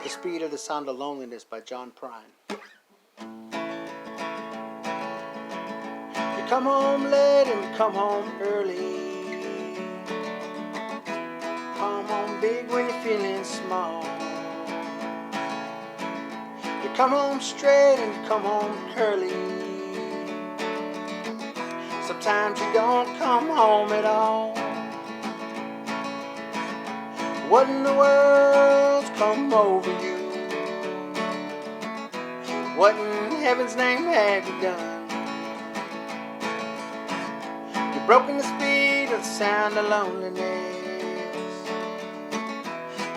The Speed of the Sound of Loneliness by John Prine. You come home late and you come home early. Come home big when you're feeling small. You come home straight and you come home curly. Sometimes you don't come home at all. What in the world's come over you? What in heaven's name have you done? You've broken the speed of the sound of loneliness.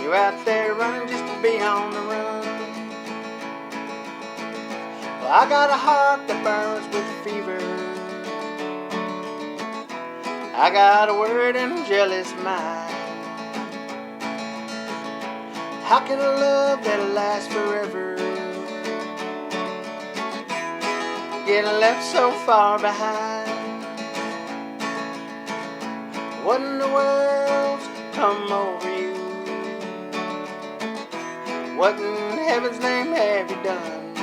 You're out there running just to be on the run. Well, I got a heart that burns with fever. I got a worried and jealous mind. How can a love that'll last forever get left so far behind? What in the world's come over you? What in heaven's name have you done?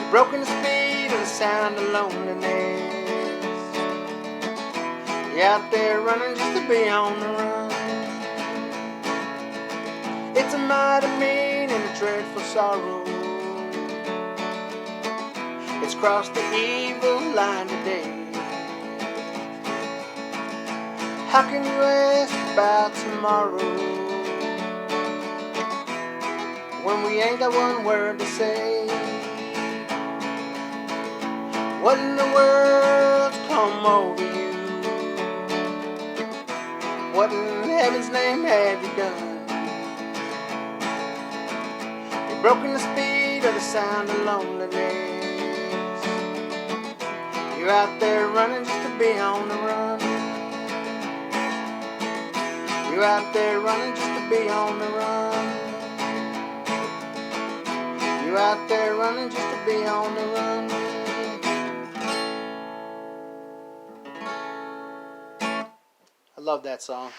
You've broken the speed of the sound of loneliness. You're out there running just to be on the run. It's a mighty mean and a dreadful sorrow. It's crossed the evil line today. How can you ask about tomorrow when we ain't got one word to say? What in the world's come over you? What in heaven's name have you done? You've broken the speed of the sound of loneliness. You're out there running just to be on the run. You're out there running just to be on the run. You're out there running just to be on the run. I love that song.